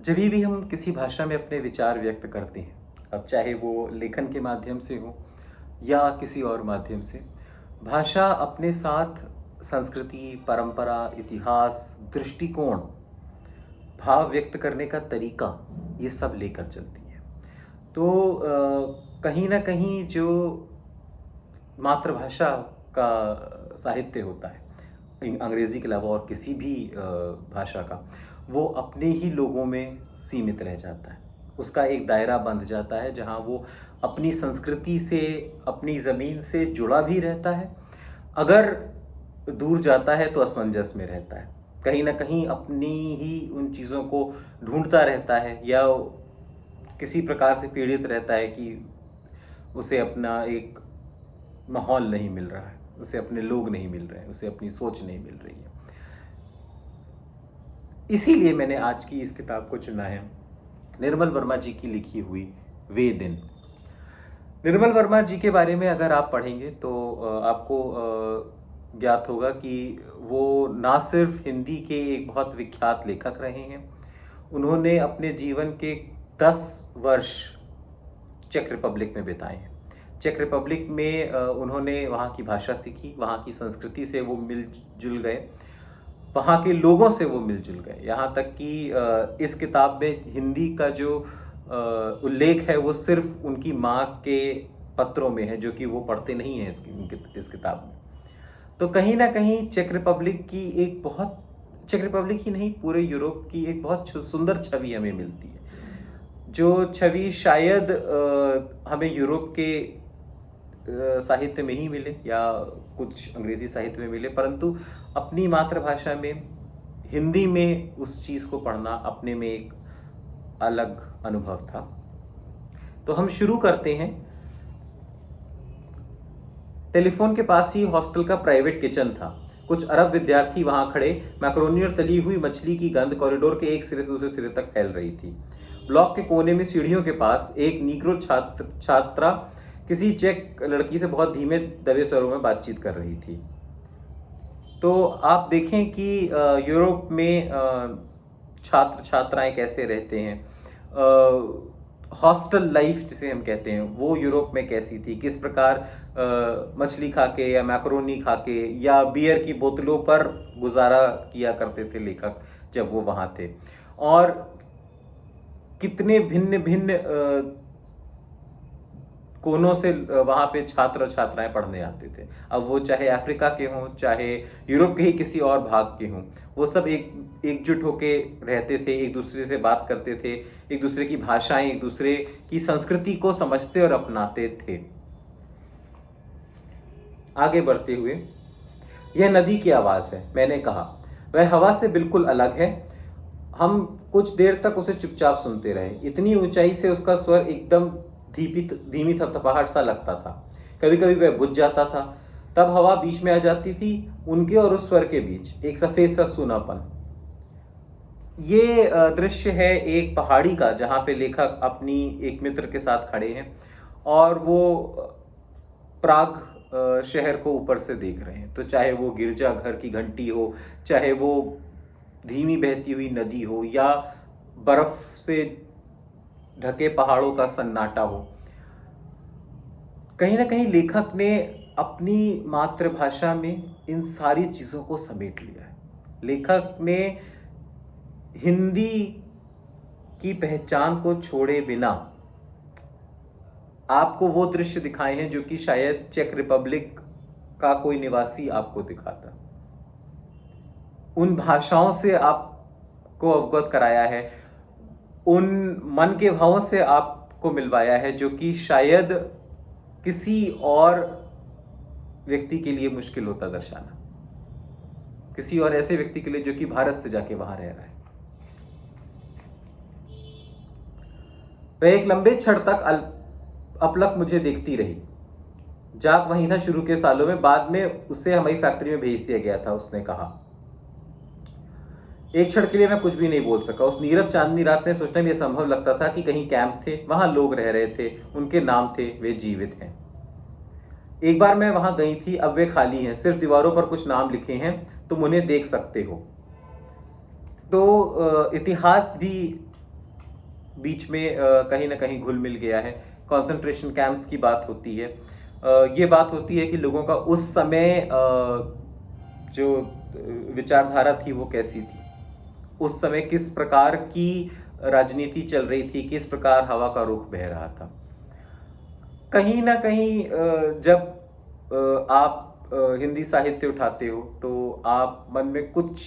जब भी हम किसी भाषा में अपने विचार व्यक्त करते हैं, अब चाहे वो लेखन के माध्यम से हो या किसी और माध्यम से, भाषा अपने साथ संस्कृति, परंपरा, इतिहास, दृष्टिकोण, भाव व्यक्त करने का तरीका, ये सब लेकर चलती है। तो कहीं ना कहीं जो मातृभाषा का साहित्य होता है, अंग्रेज़ी के अलावा और किसी भी भाषा का, वो अपने ही लोगों में सीमित रह जाता है। उसका एक दायरा बंध जाता है जहाँ वो अपनी संस्कृति से, अपनी ज़मीन से जुड़ा भी रहता है। अगर दूर जाता है तो असमंजस में रहता है, कहीं ना कहीं अपनी ही उन चीज़ों को ढूंढता रहता है या किसी प्रकार से पीड़ित रहता है कि उसे अपना एक माहौल नहीं मिल रहा है, उसे अपने लोग नहीं मिल रहे हैं, उसे अपनी सोच नहीं मिल रही है। इसीलिए मैंने आज की इस किताब को चुना है, निर्मल वर्मा जी की लिखी हुई वे दिन। निर्मल वर्मा जी के बारे में अगर आप पढ़ेंगे तो आपको ज्ञात होगा कि वो ना सिर्फ हिंदी के एक बहुत विख्यात लेखक रहे हैं, उन्होंने अपने जीवन के 10 वर्ष चेक रिपब्लिक में बिताए हैं। चेक रिपब्लिक में उन्होंने वहाँ की भाषा सीखी, वहाँ की संस्कृति से वो मिलजुल गए, वहाँ के लोगों से वो मिलजुल गए। यहाँ तक कि इस किताब में हिंदी का जो उल्लेख है वो सिर्फ उनकी माँ के पत्रों में है, जो कि वो पढ़ते नहीं हैं इस किताब में। तो कहीं ना कहीं चेक रिपब्लिक की एक बहुत, चेक रिपब्लिक ही नहीं पूरे यूरोप की एक बहुत सुंदर छवि हमें मिलती है, जो छवि शायद हमें यूरोप के साहित्य में ही मिले या कुछ अंग्रेजी साहित्य में मिले, परंतु अपनी मातृभाषा में, हिंदी में उस चीज़ को पढ़ना अपने में एक अलग अनुभव था। तो हम शुरू करते हैं। टेलीफोन के पास ही हॉस्टल का प्राइवेट किचन था। कुछ अरब विद्यार्थी वहां खड़े, मैक्रोनी और तली हुई मछली की गंध कॉरिडोर के एक सिरे से दूसरे सिरे तक फैल रही थी। ब्लॉक के कोने में सीढ़ियों के पास एक नीग्रो छात्रा किसी चेक लड़की से बहुत धीमे दबे स्वरों में बातचीत कर रही थी। तो आप देखें कि यूरोप में छात्र छात्राएं कैसे रहते हैं, हॉस्टल लाइफ जिसे हम कहते हैं वो यूरोप में कैसी थी, किस प्रकार मछली खा के या मैक्रोनी खा के या बियर की बोतलों पर गुजारा किया करते थे लेखक जब वो वहाँ थे, और कितने भिन्न भिन्न कोनों से वहाँ पे छात्र और छात्राएं पढ़ने आते थे। अब वो चाहे अफ्रीका के हों, चाहे यूरोप के ही किसी और भाग के हों, वो सब एकजुट होके रहते थे, एक दूसरे से बात करते थे, एक दूसरे की भाषाएं, एक दूसरे की संस्कृति को समझते और अपनाते थे। आगे बढ़ते हुए, यह नदी की आवाज़ है, मैंने कहा। वह हवा से बिल्कुल अलग है। हम कुछ देर तक उसे चुपचाप सुनते रहे। इतनी ऊंचाई से उसका स्वर एकदम धीमी थपथपाहट सा लगता था। कभी कभी वह बुझ जाता था, तब हवा बीच में आ जाती थी, उनके और उस स्वर के बीच एक सफेद सा सूनापन। ये दृश्य है एक पहाड़ी का, जहाँ पे लेखक अपनी एक मित्र के साथ खड़े हैं और वो प्राग शहर को ऊपर से देख रहे हैं। तो चाहे वो गिरजाघर की घंटी हो, चाहे वो धीमी बहती हुई नदी हो, या बर्फ से ढके पहाड़ों का सन्नाटा हो, कहीं ना कहीं लेखक ने अपनी मातृभाषा में इन सारी चीज़ों को समेट लिया है। लेखक ने हिंदी की पहचान को छोड़े बिना आपको वो दृश्य दिखाए हैं जो कि शायद चेक रिपब्लिक का कोई निवासी आपको दिखाता। उन भाषाओं से आपको अवगत कराया है, उन मन के भावों से आपको मिलवाया है जो कि शायद किसी और व्यक्ति के लिए मुश्किल होता दर्शाना, किसी और ऐसे व्यक्ति के लिए जो कि भारत से जाके वहां रह रहा है। वह एक लंबे क्षण तक अपलक मुझे देखती रही। जाक वहीं था शुरू के सालों में, बाद में उसे हमारी फैक्ट्री में भेज दिया गया था, उसने कहा। एक क्षण के लिए मैं कुछ भी नहीं बोल सका। उस नीरव चांदनी रात में सोचना भी असंभव लगता था कि कहीं कैंप थे, वहां लोग रह रहे थे, उनके नाम थे, वे जीवित हैं। एक बार मैं वहां गई थी, अब वे खाली हैं, सिर्फ दीवारों पर कुछ नाम लिखे हैं, तुम उन्हें देख सकते हो। तो इतिहास भी बीच में कहीं ना कहीं घुल मिल गया है। कंसंट्रेशन कैंप्स की बात होती है, ये बात होती है कि लोगों का उस समय जो विचारधारा थी वो कैसी थी, उस समय किस प्रकार की राजनीति चल रही थी, किस प्रकार हवा का रुख बह रहा था। कहीं ना कहीं जब आप हिंदी साहित्य उठाते हो तो आप मन में कुछ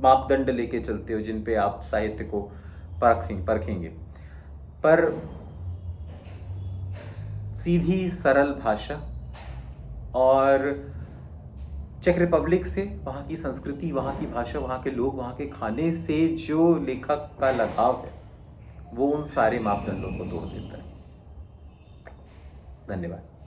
मापदंड लेके चलते हो जिन पे आप साहित्य को परखेंगे। पर सीधी सरल भाषा और चेक रिपब्लिक से, वहाँ की संस्कृति, वहाँ की भाषा, वहाँ के लोग, वहाँ के खाने से जो लेखक का लगाव है वो उन सारे मापदंडों को तोड़ देता है। धन्यवाद।